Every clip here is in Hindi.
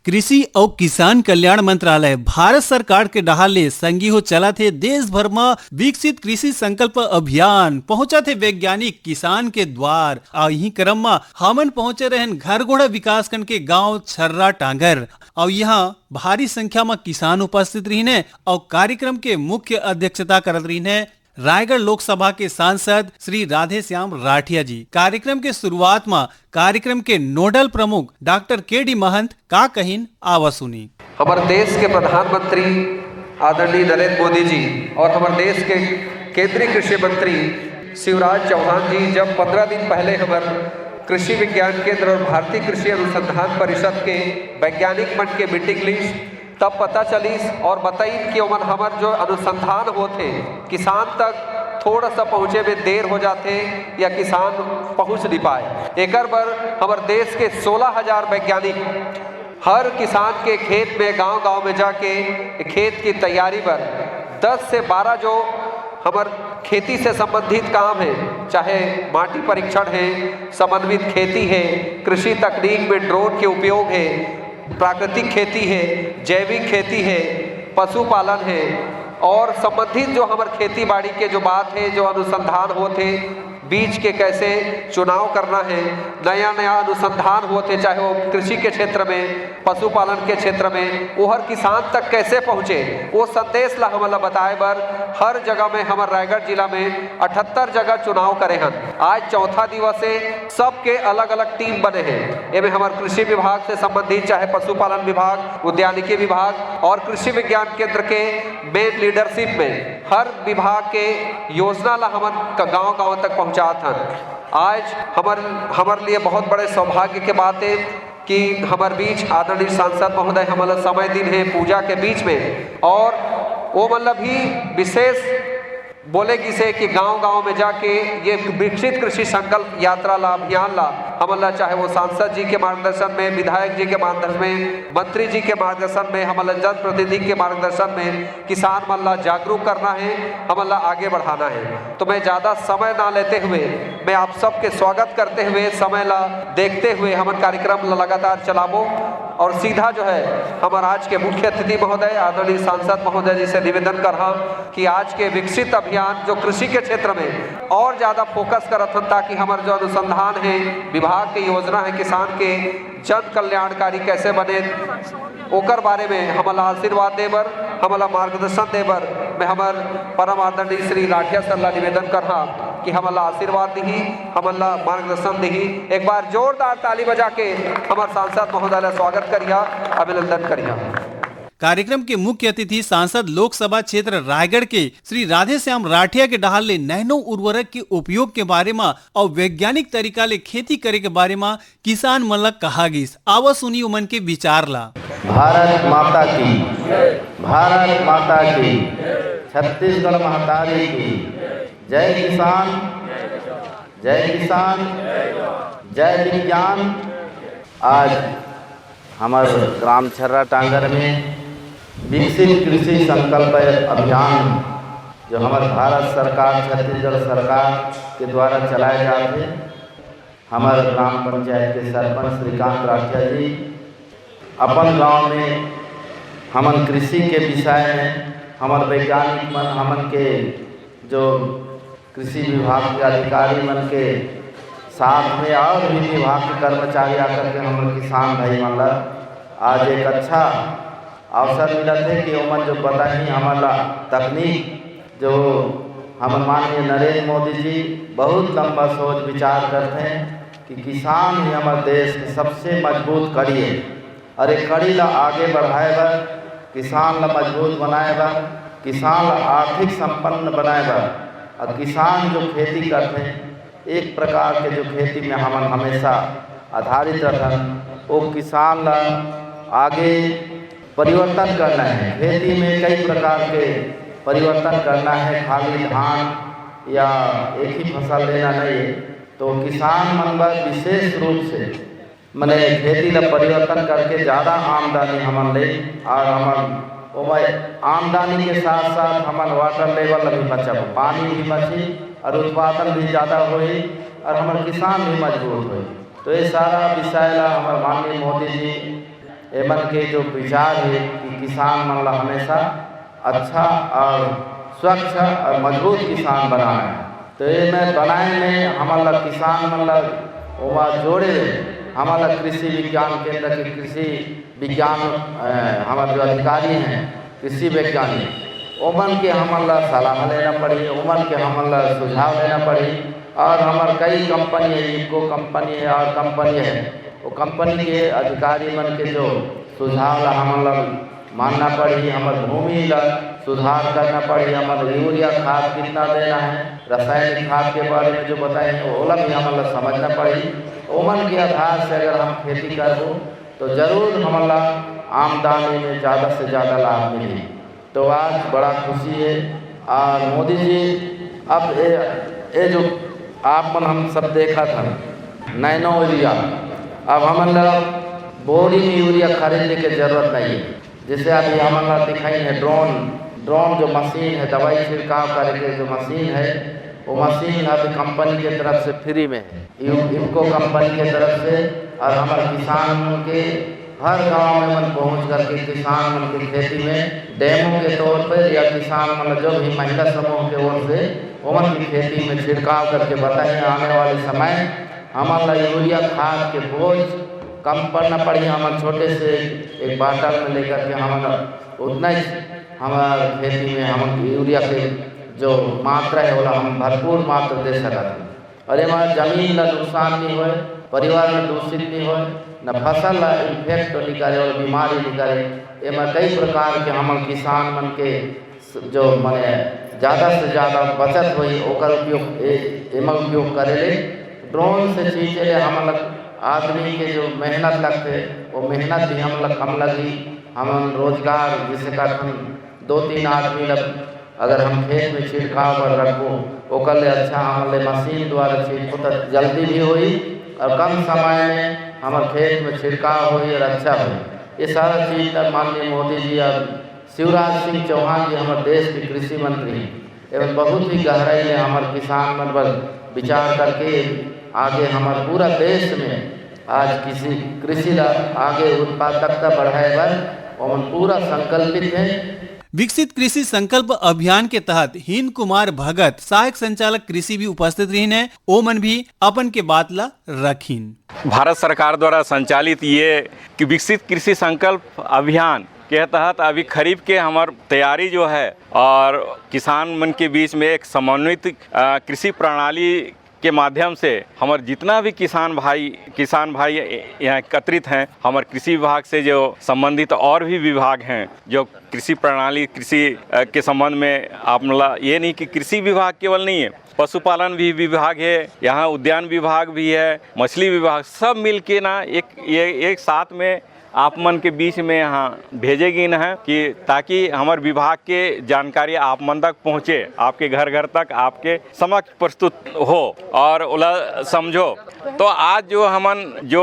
कृषि और किसान कल्याण मंत्रालय भारत सरकार के डहाले संगी हो चला थे देश भर में विकसित कृषि संकल्प अभियान पहुंचा थे वैज्ञानिक किसान के द्वार। और यही क्रम में हमन पहुंचे रहन घरघोड़ा विकास खंड के गांव छर्रा टांगर और यहाँ भारी संख्या में किसान उपस्थित रही और कार्यक्रम के मुख्य अध्यक्षता करत रही रायगढ़ लोकसभा के सांसद श्री राधे श्याम राठिया जी। कार्यक्रम के शुरुआत में कार्यक्रम के नोडल प्रमुख डॉक्टर के.डी. महंत का कहिन आवा सुनी। हमारे देश के प्रधानमंत्री आदरणीय नरेंद्र मोदी जी और हमारे देश के केंद्रीय कृषि मंत्री शिवराज चौहान जी जब 15 दिन पहले हमारे कृषि विज्ञान केंद्र और भारतीय कृषि अनुसंधान परिषद के वैज्ञानिक मंच के मीटिंग लिस्ट तब पता चली और बताई कि हमार जो अनुसंधान होते किसान तक थोड़ा सा पहुँचे में देर हो जाते या किसान पहुँच नहीं पाए। एक बार हमारे देश के 16,000 वैज्ञानिक हर किसान के खेत में गांव-गांव में जाके खेत की तैयारी पर 10 से 12 जो हमार खेती से संबंधित काम है, चाहे माटी परीक्षण है, समन्वित खेती है, कृषि तकनीक में ड्रोन के उपयोग है, प्राकृतिक खेती है, जैविक खेती है, पशुपालन है और संबंधित जो हमारे खेती बाड़ी के जो बात है, जो अनुसंधान होते बीज के कैसे चुनाव करना है, नया नया अनुसंधान होते चाहे वो कृषि के क्षेत्र में, पशुपालन के क्षेत्र में, वो हर किसान तक कैसे पहुँचे वो संदेश ला हमला बताए बर हर जगह में हमारे रायगढ़ जिला में 78 जगह चुनाव करे हन। आज चौथा दिवस है, सबके अलग अलग टीम बने हैं। एवं हमारे कृषि विभाग से संबंधित चाहे पशुपालन विभाग, उद्यानिकी विभाग और कृषि विज्ञान केंद्र के मेन लीडरशिप में हर विभाग के योजना ला हमन गाँव-गाँव तक पहुँचात हन। आज हमारे लिए बहुत बड़े सौभाग्य के बात है कि हमारे बीच आदरणीय सांसद महोदय हमारा समय दिन है पूजा के बीच में और वो मतलब ही विशेष बोलेगी से कि गांव-गांव में जाके ये विकसित कृषि संकल्प यात्रा ला अभियान ला हमला चाहे वो सांसद जी के मार्गदर्शन में, विधायक जी के मार्गदर्शन में, मंत्री जी के मार्गदर्शन में, हमला जनप्रतिनिधि के मार्गदर्शन में किसान मन ला जागरूक करना है, हमला आगे बढ़ाना है। तो मैं ज़्यादा समय ना लेते हुए मैं आप सबके स्वागत करते हुए समय ला देखते हुए हमारे कार्यक्रम लगातार चलाबो और सीधा जो है हमारे आज के मुख्य अतिथि महोदय आदरणीय सांसद महोदय जी से निवेदन कर रहा कि आज के विकसित अभियान जो कृषि के क्षेत्र में और ज़्यादा फोकस करत हन ताकि हमारे जो अनुसंधान है, विभाग की योजना है, किसान के जन कल्याणकारी कैसे बने ओकर बारे में हमला आशीर्वाद देबर, हमला मार्गदर्शन देबर मैं हमार परम आदरणीय श्री राठिया सर ला निवेदन कर रहा कि हमला आशीर्वाद दी, हमला मार्गदर्शन दी। एक बार जोरदार ताली बजा के हमारे सांसद महोदय का स्वागत करिया, अभिनंदन करिया। कार्यक्रम के मुख्य अतिथि सांसद लोकसभा क्षेत्र रायगढ़ के श्री राधे श्याम राठिया के डहाल नैनो उर्वरक के उपयोग के बारे में और वैज्ञानिक तरीका ले खेती करे के बारे में किसान मन ला कहा गिस। आवा सुनी उमन के विचार ला। भारत माता की, भारत माता की, छत्तीसगढ़ महतारी की, जय किसान, जय किसान, जय विज्ञान। आज हमारे ग्राम छर्रा टांगर में विकसित कृषि संकल्प अभियान जो हमारे भारत सरकार, छत्तीसगढ़ सरकार के द्वारा चलाए जाते हमारे ग्राम पंचायत के सरपंच श्रीकांत राठिया जी अपन गांव में हमन कृषि के विषय में हमारे वैज्ञानिक मन हमन के जो कृषि विभाग के अधिकारी मन के साथ में और भी विभाग के कर्मचारी आकर के हमारे किसान भाई मन ला आज एक अच्छा अवसर मिला थे कि उमन जो बताई हमारा तकनीक जो हम माननीय नरेंद्र मोदी जी बहुत लंबा सोच विचार करते हैं कि किसान ही हमारे देश की सबसे मजबूत कड़ी है और एक कड़ी ला आगे बढ़ाए बर, किसान ला मजबूत बनाए बर, किसान ला आर्थिक संपन्न बनाए बर और किसान जो खेती करते हैं एक प्रकार के जो खेती में हम हमेशा आधारित रहन वो किसान ला आगे परिवर्तन करना है। खेती में कई प्रकार के परिवर्तन करना है, खाली धान या एक ही फसल लेना नहीं है। तो किसान मन बर विशेष रूप से मैंने खेती ला परिवर्तन करके ज़्यादा आमदनी हमन ले और हमन आमदनी के साथ साथ हमन वाटर लेवल भी बचब, पानी भी बची और उत्पादन भी ज़्यादा होई और हमारे किसान भी मजबूत हुए। तो ये सारा विषय ला हमारे माननीय मोदी जी एमन के जो विचार है कि किसान मतलब हमेशा अच्छा और स्वच्छ और मजबूत किसान बनाना है। तो ये मैं बनाए में हमारा किसान मतलब वहाँ जोड़े हमारा कृषि विज्ञान केंद्र के कृषि विज्ञान हमारे जो अधिकारी हैं कृषि वैज्ञानिक उमन के हमारा सलाह लेना पड़ी, उमन के हमारा सुझाव लेना पड़ी। और हमारे कई कंपनी है, इको कंपनी है और कंपनी है, वो कंपनी के अधिकारी मन के जो सुझाव ला हमारा मानना पड़ी। हमारे भूमि का सुधार करना पड़ी, हमारे यूरिया खाद कितना देना है, रासायनिक खाद के बारे में जो बताए वो भी हमारा समझना पड़ी। उमन के आधार से अगर हम खेती करूँ तो ज़रूर हमारा आमदनी में ज़्यादा से ज़्यादा लाभ मिले। तो आज बड़ा खुशी है। और मोदी जी अब ये जो आप मन हम सब देखा था नैनो यूरिया, अब हमारा बोरी में यूरिया खरीदने की ज़रूरत नहीं है। जैसे अभी हमारा दिखाई है ड्रोन जो मशीन है, दवाई छिड़काव करके जो मशीन है, वो मशीन अभी कंपनी के तरफ से फ्री में है, इनको कंपनी के तरफ से। और हमारे किसान के हर गांव में मन पहुँच करके किसान मन की खेती में डेमो के तौर पर या किसान मतलब जो भी महिला समूह के ओर से उमन की खेती में छिड़काव करके बताएं आने वाले समय हमारा यूरिया खाद के बोझ कम पड़ना पड़ी। हमारे छोटे से एक बाटल में लेकर के हमारा उतना ही हमारे खेती में हम यूरिया के जो मात्रा है वो हम भरपूर मात्रा दे सकते। और हमारे जमीन का नुकसान नहीं हो, परिवार में दूषित नहीं हो, न फसल इन्फेक्ट निकाले और बीमारी निकाले। एमा कई प्रकार के हमारे किसान मन के जो मने ज़्यादा से ज़्यादा बचत हुई ओकर उपयोग करेले। ड्रोन से चीज़ें हम आदमी के जो मेहनत लगते वो मेहनत भी हम कम लगी। हम रोजगार जिसे कहते 2-3 आदमी अगर हम खेत में छिड़काव पर रखो ओकर ले अच्छा हमारे मशीन द्वारा छिड़को तो जल्दी भी हुई और कम समय में हमारे खेत में छिड़काव हुई और अच्छा हुई। ये सारा चीज़ माननीय मोदी जी और शिवराज सिंह चौहान जी हमारे देश के कृषि मंत्री एवं बहुत ही गहराई में हमारे किसान मन पर विचार करके आगे हमारे पूरा देश में आज कृषि आगे उत्पादकता बढ़ाए बर और पूरा संकल्पित है। विकसित कृषि संकल्प अभियान के तहत हिंद कुमार भगत सहायक संचालक कृषि भी उपस्थित रही है। ओमन भी अपन के बात ला रखीन। भारत सरकार द्वारा संचालित ये कि विकसित कृषि संकल्प अभियान के तहत अभी खरीफ के हमार तैयारी जो है और किसान मन के बीच में एक समन्वित कृषि प्रणाली के माध्यम से हमारे जितना भी किसान भाई यहाँ एकत्रित हैं, हमारे कृषि विभाग से जो संबंधित और भी विभाग हैं जो कृषि प्रणाली कृषि के संबंध में आप मतलब ये नहीं कि कृषि विभाग केवल नहीं है, पशुपालन भी विभाग है, यहाँ उद्यान विभाग भी है, मछली विभाग, सब मिल के ना एक साथ में आप मन के बीच में यहाँ भेजेगी न है कि ताकि हमारे विभाग के जानकारी आप मन तक पहुँचे, आपके घर घर तक आपके समक्ष प्रस्तुत हो और उला समझो। तो आज जो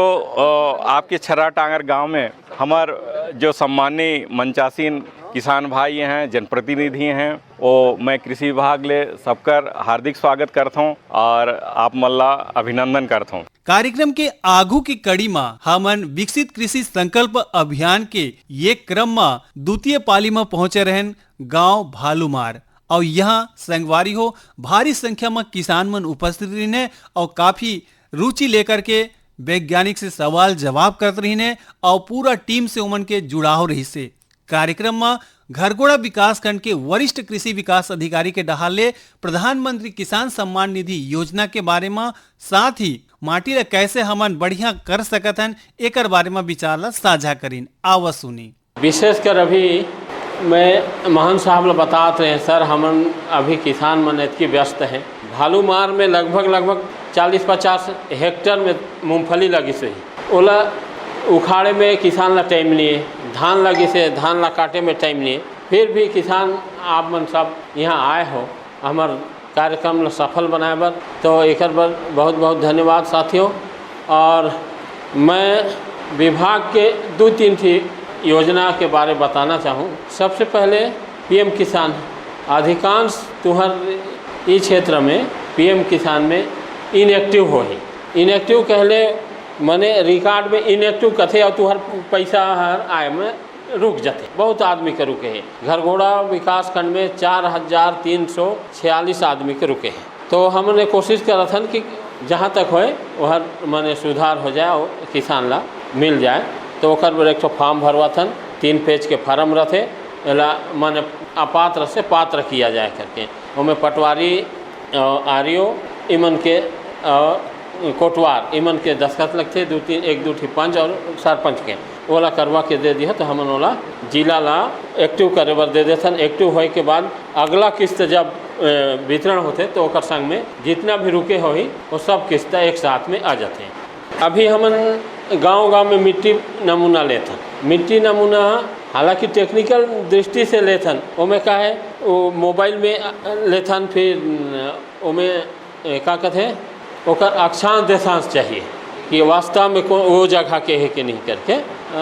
आपके छर्रा टांगर गांव में हमार जो सम्मानीय मंचासीन किसान भाई हैं, जनप्रतिनिधि हैं, वो मैं कृषि विभाग ले सबकर हार्दिक स्वागत करता हूँ और आप मल्ला अभिनंदन करता हूँ। कार्यक्रम के आगू की कड़ी में हमन विकसित कृषि संकल्प अभियान के ये क्रम में द्वितीय पाली में पहुंचे रहन गांव भालूमार और यहाँ संगवारी हो भारी संख्या में किसान मन उपस्थित रही और काफी रुचि लेकर के वैज्ञानिक से सवाल जवाब करते रही और पूरा टीम से उमन के जुड़ाव रही से। कार्यक्रम में घरगोड़ा विकास खंड के वरिष्ठ कृषि विकास अधिकारी के डहाले प्रधानमंत्री किसान सम्मान निधि योजना के बारे में साथ ही माटी ला कैसे हमन बढ़िया कर सकत हन एकर बारे में विचार ला साझा करीन। आवा सुनी। विशेषकर अभी मैं महन साहब ला बताते रहे सर हमन अभी किसान मन इतनी व्यस्त है। भालूमार में लगभग 40-50 हेक्टेयर में मूंगफली लगी से ओला उखाड़े में किसान ला टाइम लिए, धान लगी से धान ला काटे में टाइम लिए, फिर भी किसान आप मन सब यहाँ आए हो हमार कार्यक्रम ला सफल बनाए बर, तो एक बार बहुत बहुत धन्यवाद साथियों। और मैं विभाग के 2-3 थी योजना के बारे बताना चाहूँ। सबसे पहले पीएम किसान, अधिकांश तुहर इस क्षेत्र में पीएम किसान में इनएक्टिव हो ही इनएक्टिव कहले मने रिकॉर्ड में इनएक्टिव कथे और तुहर पैसा हर आय में रुक जाते। बहुत आदमी के रुके हैं। घरघोड़ा विकास खंड में 4346 आदमी के रुके हैं। तो हमने कोशिश करा था कि जहाँ तक होए वह माने सुधार हो जाए और किसान ला मिल जाए। तो ओकर एक तो फॉर्म भरवा था, 3 पेज के फार्म रहते, एला माने अपात्र से पात्र किया जाए करके। उनमें पटवारी, आरओ, इमन के कोटवार इमन के दस्खत लगते, 1 2 5 और सरपंच के ओला करवा के दे दिया। तो हमन ओला जिला ला एक्टिव करे बर दे देथन। एक्टिव होए के बाद अगला किस्त जब वितरण होते तो ओकर संग में जितना भी रुके हो ही वो सब किस्त एक साथ में आ जाते हैं। अभी हमन गांव-गांव में मिट्टी नमूना लेथन। मिट्टी नमूना हालांकि टेक्निकल दृष्टि से लेथन, ओमें का है वो मोबाइल में लेथन, फिर ओमें का कहते हैं ओकर अक्षांश देशांश चाहिए कि वास्तव में वो जगह के है कि नहीं करके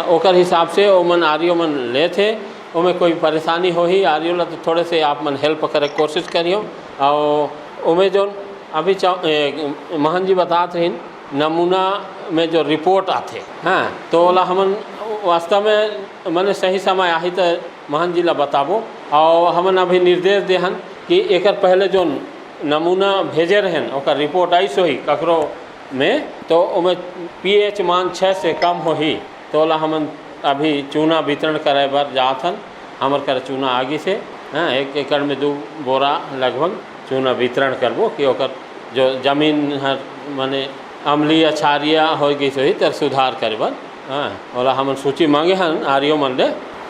ओकर हिसाब से ओमन आरियो मन ले थे। ओमें कोई परेशानी हो ही आरियो ला तो थोड़े से आप मन हेल्प करे कोशिश करियो। और ओमें जो अभी महन जी बताते हैं नमूना में जो रिपोर्ट आते हाँ तो ओला हमन वास्तव में मैंने सही समय आई तो महन जी ला बताबो। और हमन अभी निर्देश देहन कि एकर पहले जो नमूना भेजे रहन ओकर रिपोर्ट आई सो ही ककरो में तो ओमें pH मान 6 से कम हो ही तो ओला हमन अभी चूना वितरण करे बर जाथन। हमर कर चूना आगे से हाँ 1 एकड़ में 2 बोरा लगभग चूना वितरण करबो कि ओकर जो जमीन हर माने अम्लीय क्षारीय हो गई सही तर सुधार करे बर हाँ ओला हमन सूची मांगे हन आरियो मन ले।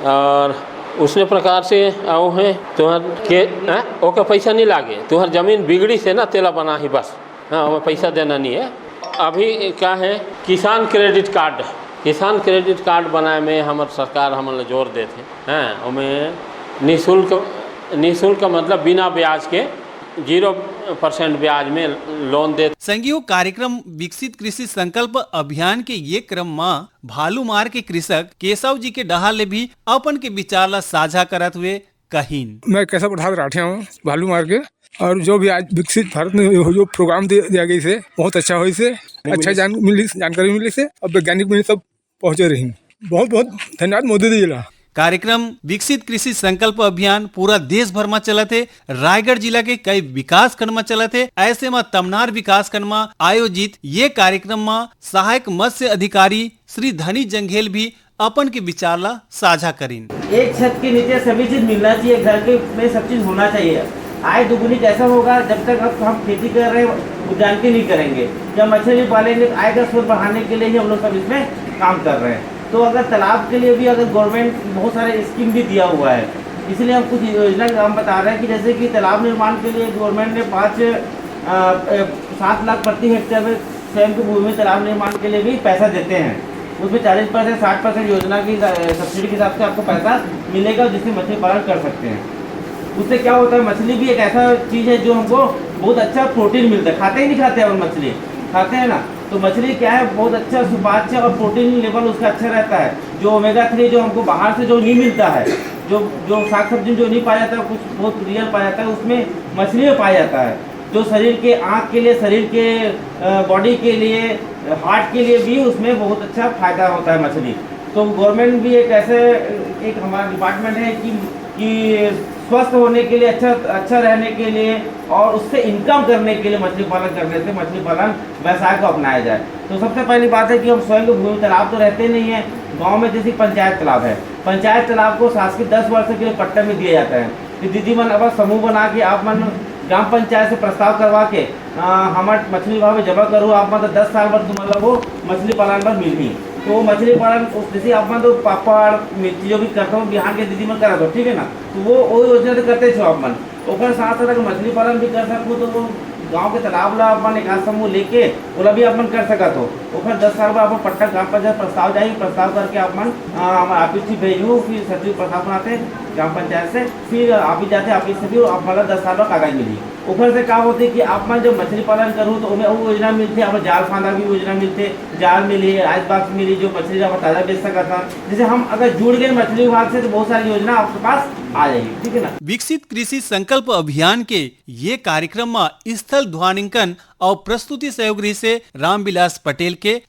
और उसने प्रकार से आओ है तुहर के ओका पैसा नहीं लागे, तुहर जमीन बिगड़ी से ना तेला बना ही बस हाँ हमें पैसा देना नहीं है। अभी क्या है किसान क्रेडिट कार्ड बनाए में हमार सरकार हमन जोर देते हैं। हमें निःशुल्क मतलब बिना ब्याज के 0% ब्याज में लोन दे। संघीय कार्यक्रम विकसित कृषि संकल्प अभियान के ये क्रम में भालूमार के कृषक केशव जी के डहा ले भी अपन के विचार ला साझा करत हुए कहीन। मैं केशव प्रसाद राठिया हूँ भालूमार के। और जो भी आज विकसित भारत में जो प्रोग्राम दिया गया से बहुत अच्छा हुई से अच्छा जानकारी मिली से अब वैज्ञानिक मिली सब पहुँचे रही। बहुत बहुत धन्यवाद मोदी जी ला। कार्यक्रम विकसित कृषि संकल्प अभियान पूरा देश भर में चलत है। रायगढ़ जिला के कई विकास खंड में चलत है। ऐसे में तमनार विकास खंड में आयोजित ये कार्यक्रम में सहायक मत्स्य अधिकारी श्री धनी जंघेल भी अपन के विचार ला साझा करीन। एक छत के नीचे सभी चीज मिलना चाहिए, घर के में सब चीज होना चाहिए। आय दुगुनी कैसा होगा जब तक अब हम खेती कर रहे हैं उद्यान की नहीं करेंगे। जब मछली पालेंगे आय का स्रोत बढ़ाने के लिए ही हम लोग सब इसमें काम कर रहे हैं। तो अगर तालाब के लिए भी अगर गवर्नमेंट बहुत सारे स्कीम भी दिया हुआ है, इसलिए हम कुछ योजना हम बता रहे हैं कि जैसे कि तालाब निर्माण के लिए गवर्नमेंट ने 7 लाख प्रति हेक्टेयर में स्वयं की भूमि में तालाब निर्माण के लिए भी पैसा देते हैं। उसमें 40% 60% योजना की सब्सिडी के हिसाब से आपको पैसा मिलेगा जिससे मछली पालन कर सकते हैं। उससे क्या होता है मछली भी एक ऐसा चीज़ है जो हमको बहुत अच्छा प्रोटीन मिलता है। खाते ही नहीं खाते हम मछली खाते हैं ना, तो मछली क्या है बहुत अच्छा सुपाच्य और प्रोटीन लेवल उसका अच्छा रहता है। जो ओमेगा 3 जो हमको बाहर से जो नहीं मिलता है, जो साग सब्जी जो नहीं पाया जाता है, कुछ बहुत रियल पाया जाता है उसमें मछली में पाया जाता है। जो शरीर के आँख के लिए, शरीर के बॉडी के लिए, हार्ट के लिए भी उसमें बहुत अच्छा फायदा होता है मछली। तो गवर्नमेंट भी एक ऐसे एक हमारा डिपार्टमेंट है कि स्वस्थ होने के लिए, अच्छा रहने के लिए और उससे इनकम करने के लिए मछली पालन करने से मछली पालन व्यवसाय को अपनाया जाए। तो सबसे पहली बात है कि हम स्वयं के भूमि तालाब तो रहते नहीं है। गांव में जैसे पंचायत तालाब है, पंचायत तालाब को शासकीय 10 वर्ष के लिए पट्टा में दिया जाता है कि दीदी मन अब समूह बना के आप मन ग्राम पंचायत से प्रस्ताव करवा के हमारे मछली विभाग में जमा करो, आप मतलब 10 साल बाद मतलब वो मछली पालन पर मिली। तो मछली पालन जैसे आप तो पापड़ मिर्ची जो भी करता हूँ बिहार के दीदी मन करा दो, ठीक है ना, तो वो योजना तो करते छो आप मन। और साथ साथ अगर मछली पालन भी कर सकूँ तो वो गांव के तालाब ला अपन एक समूह लेके ओला भी अपन कर सकत हो। और 10 साल बाद अपन पट्टा ग्राम पंचायत प्रस्ताव जाएगी, प्रस्ताव करके अपन हमारे ऑफिस से भेजू, फिर सचिव प्रस्ताव बनाते ग्राम पंचायत से, फिर ऑफिस जाते ऑफिस से भी आप मतलब 10 साल बाद कागज मिली। ऊपर से क्या होती है कि आप मन जब मछली पालन करूँ तो उन्हें वो योजना मिलती है, आप जाल फांदा भी योजना मिलते, जाल मिली, आइस बॉक्स मिली जो मछली आप ताज़ा बेच सकता था। जैसे हम अगर जुड़ गए मछली विभाग से तो बहुत सारी योजना आपके पास आ जाएगी, ठीक है ना। विकसित कृषि संकल्प अभियान के ये कार्यक्रम में स्थल ध्वनिंकन और प्रस्तुति सहयोगी से रामविलास पटेल के